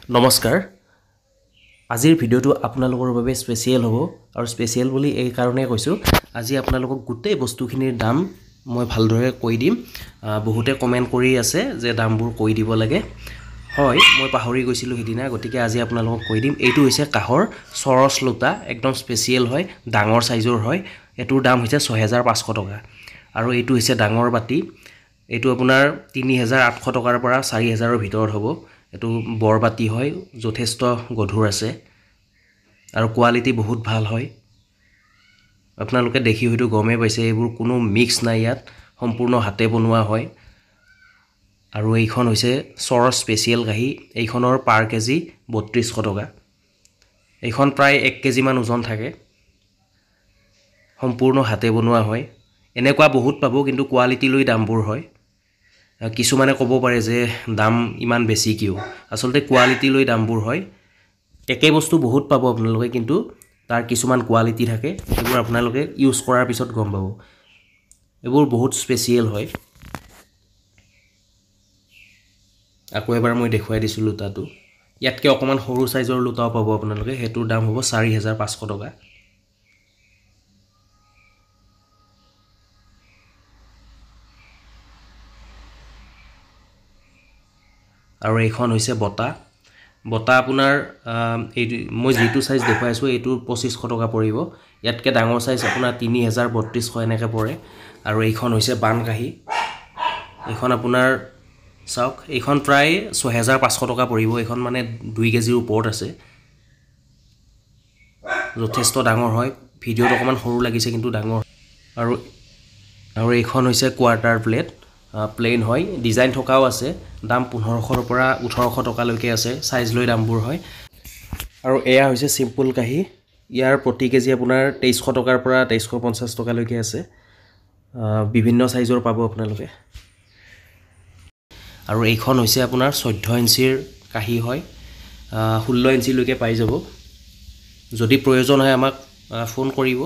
নমস্কাৰ আজিৰ ভিডিওটো আপোনালোকৰ বাবে স্পেশাল হ'ব আৰু স্পেশাল বুলি এই কাৰণে কৈছো আজি আপোনালোকক গোটেই বস্তুখিনিৰ দাম মই ভালদৰে কৈ দিম বহুতে কমেন্ট কৰি আছে যে দামবোৰ কৈ দিব লাগে হয় মই পাহৰি গৈছিলো হিদিনা গতিকে আজি আপোনালোকক কৈ দিম এইটো হৈছে কাহৰ সৰস লোটা একদম স্পেশাল হয় ডাঙৰ সাইজৰ হয় এটোৰ দাম হৈছে 6500 টকা আৰু এইটো হৈছে ডাঙৰ বাটি এইটো আপোনাৰ 3800 টকাৰ পৰা 4000 ৰ ভিতৰত হ'ব এটো বৰবাতি হয় যথেষ্ট গধুৰ আছে আৰু কোৱালিটি বহুত ভাল হয় আপোনালোকে দেখি হয়তো গমে পাইছে এইবোৰ কোনো মিক্স নাই ইয়াত সম্পূৰ্ণ হাতে বনোৱা হয় আৰু এইখন হৈছে সৰস স্পেশাল কাহি এইখনৰ পাৰ কেজি 3200 টকা এইখন প্ৰায় 1 কেজি মান ওজন থাকে সম্পূৰ্ণ হাতে বনোৱা হয় এনেকুৱা বহুত পাবো কিন্তু কোৱালিটি লৈ দামবোৰ হয় কিছুমানে ক'ব পাৰে যে দাম ইমান বেছি কিয় আসলতে কোৱালিটি লৈ দামবোৰ হয় একে বস্তু বহুত পাবো আপোনালোকে কিন্তু তাৰ কিছুমান কোৱালিটি থাকে এইবোৰ আপোনালোকে ইউজ কৰাৰ পিছত গম পাবো এইবোৰ বহুত স্পেশাল হয় আকৌ এবাৰ মই দেখুৱাই দিছো লুটাটো ইয়াতকে অকমান সৰু সাইজৰ লুটাও পাবো আপোনালোকে হেতুৰ দাম হ'ব 4500 টকা আৰু এইখন হৈছে বটা বটা আপোনাৰ এই মই যেটো সাইজ দেখাইছো এটো 2500 টকা পৰিব ইয়াতকে ডাঙৰ সাইজ আপোনাৰ 3300 এনেকে পৰে আৰু এইখন হৈছে বান কাহি এইখন আপোনাৰ চাওক এইখন প্ৰায় 6500 টকা পৰিব এইখন মানে 2 কেজিৰ ওপৰত আছে যথেষ্ট ডাঙৰ হয় ভিডিওত অকমান সৰু লাগিছে কিন্তু ডাঙৰ আৰু এইখন হৈছে কোৱাৰ্টাৰ প্লেট প্লেন হয় ডিজাইন থকাও আছে দাম 1500 ৰ পৰা 1800 টকা লৈকে আছে সাইজ লৈ দামবোৰ হয় আৰু এয়া হৈছে সিম্পল কাহি ইয়াৰ প্ৰতি কেজি আপোনাৰ 2300 টকাৰ পৰা 2350 টকা লৈকে আছে বিভিন্ন সাইজৰ পাবো আপোনালোকে আৰু এইখন হৈছে আপোনাৰ 14 ইঞ্চিৰ কাহি হয় 16 ইঞ্চি লৈকে পাই যাব যদি প্ৰয়োজন হয় আমাক ফোন কৰিব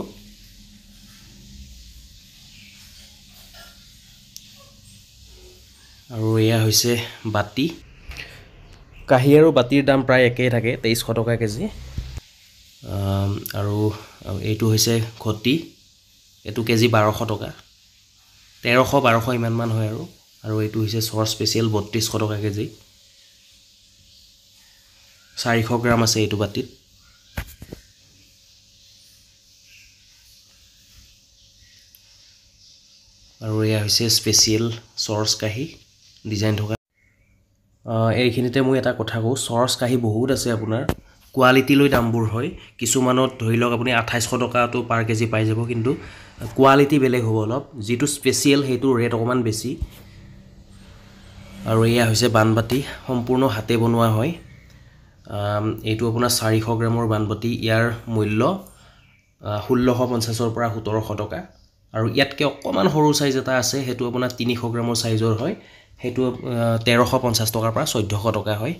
আৰু এয়া হৈছে বাটি কাহি আৰু বাটিৰ দাম প্ৰায় একেই থাকে 2300 টকা কেজি আৰু এইটো হৈছে ঘটি এটো কেজি 1200 টকা 1300 1200 ইমান মান হয় আৰু এইটো হৈছে সৰ স্পেশাল 3200 টকা কেজি 400 গ্ৰাম আছে এইটো বাটিত আৰু এয়া হৈছে স্পেশাল সৰস কাহি ডিজাইন থকা এইখিনিতে মই এটা কথা কও সৰস কাহি বহুত আছে আপোনাৰ কোৱালিটি লৈ দামবোৰ হয় কিছুমানত ধৰি লওক আপুনি 2800 টকা তো পাৰ কেজি পাই যাব কিন্তু কোৱালিটি বেলেগ হ'ব অলপ যেটো স্পেশাল হেতু ৰেট অকমান বেছি আৰু এয়া হৈছে বানবাটি সম্পূৰ্ণ হাতে বনোৱা হয় এইটো আপোনাৰ 400 গ্ৰামৰ বানবাটি ইয়াৰ মূল্য 1650 ৰ পৰা 1700 টকা আৰু ইয়াতকে অকমান সৰু সাইজ এটা আছে হেতু আপোনাৰ 300 গ্ৰামৰ সাইজৰ হয় হেতু 1350 টকাৰ পৰা 1400 টকা হয়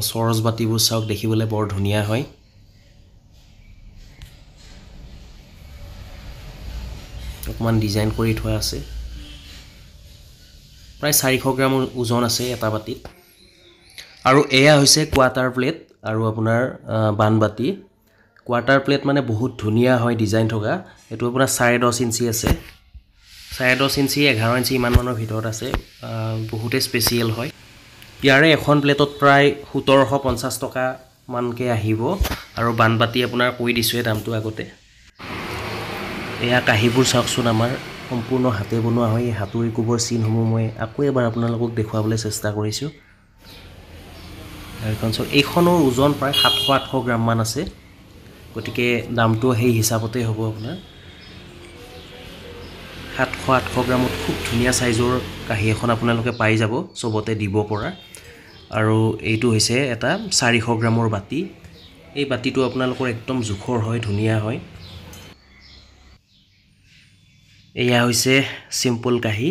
সৰস বাটিবোৰ চাওক দেখিবলৈ বৰ ধুনিয়া হয় অকমান ডিজাইন কৰি থোৱা আছে প্ৰায় 400 গ্ৰাম ওজন আছে এটা বাটিত আৰু এয়া হৈছে কোৱাৰ্টাৰ প্লেট আৰু আপোনাৰ বানবাটি কোৱাৰ্টাৰ প্লেট মানে বহুত ধুনিয়া হয় ডিজাইন থকা এটো আপোনাৰ 10.5 ইঞ্চি আছে 10.5 ইঞ্চি 11 ইঞ্চি ইমান মানৰ ভিতৰত আছে বহুতে স্পেশাল হয় ইয়াৰে এখন প্লেটত প্ৰায় 1750 টকা মানকে আহিব আৰু বানবাটি আপোনাৰ কৈ দিছোৱে দামটো আগতে এয়া কাহিবোৰ চাওকচোন আমাৰ সম্পূৰ্ণ হাতে বনোৱা হয় হাতুৰি কুবৰ চিনসমূহ মই আকৌ এবাৰ আপোনালোকক দেখুৱাবলৈ চেষ্টা কৰিছো এইখনৰ ওজন প্ৰায় 700-800 গ্ৰাম মান আছে গতিকে দামটো সেই হিচাপতে হ'ব আপোনাৰ 700-800 গ্ৰামত খুব ধুনিয়া সাইজৰ কাহি এখন আপোনালোকে পাই যাব সবতে দিব পৰা আৰু এইটো হৈছে এটা 400 গ্ৰামৰ বাটি এই বাটিটো আপোনালোকৰ একদম জুখৰ হয় ধুনিয়া হয় এয়া হৈছে সিম্পল কাহি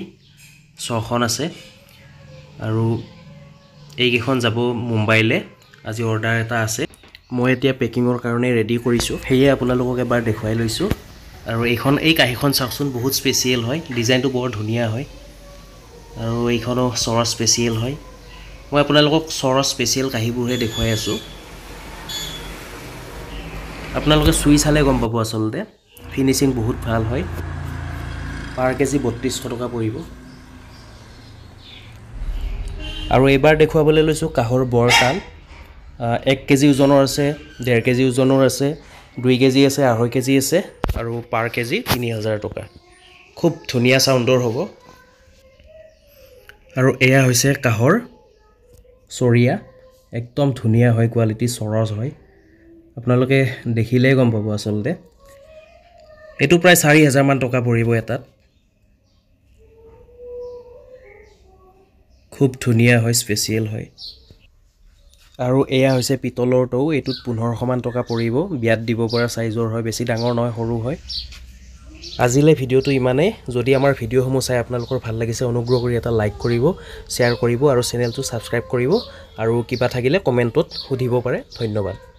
6খন আছে আৰু এইকেইখন যাব মুম্বাইলে আজি অৰ্ডাৰ এটা আছে মই এতিয়া পেকিংৰ কাৰণে ৰেডি কৰিছো হেয়ে আপোনালোকক এবাৰ দেখুৱাই লৈছো আৰু এইখন এই কাহিখন চাওকচোন বহুত স্পেশাল হয় ডিজাইনটো বৰ ধুনিয়া হয় আৰু এইখনো চৰচ স্পেচিয়েল হয় মই আপোনালোকক চৰচ স্পেচিয়েল কাঁহীবোৰহে দেখুৱাই আছোঁ আপোনালোকে চুই চালে গম পাব আচলতে ফিনিচিং বহুত ভাল হয় পাৰ কেজি 3200 টকা পৰিব আৰু এবাৰ দেখুৱাবলৈ লৈছোঁ কাহৰ বৰ টান 1 কেজি ওজনৰ আছে 1.5 কেজি ওজনৰ আছে 2 কেজি আছে 2.5 কেজি আছে আৰু পাৰ কেজি 3000 টকা খুব ধুনীয়া সাউণ্ডৰ হ'ব আৰু এয়া হৈছে কাহৰ চৰিয়া একদম ধুনীয়া হয় কোৱালিটি চৰজ হয় আপোনালোকে দেখিলেই গম পাব আচলতে এটো প্ৰায় 4000 মান টকা পৰিব এটাত খুব ধুনীয়া হয় স্পেচিয়েল হয় আৰু এয়া হৈছে পিতলৰ টৌ এটোত 1500 মান টকা পৰিব বিয়াত দিব পৰা সাইজৰ হয় বেছি ডাঙৰ নহয় সৰু হয় আজিলে ভিডিওটো ইমানে যদি আমাৰ ভিডিওসমূহ চাই আপোনালোকৰ ভাল লাগিছে অনুগ্ৰহ কৰি এটা লাইক কৰিব শেয়াৰ কৰিব আৰু চেনেলটো সাবস্ক্ৰাইব কৰিব আৰু কিবা থাকিলে কমেন্টত সুধিব পাৰে ধন্যবাদ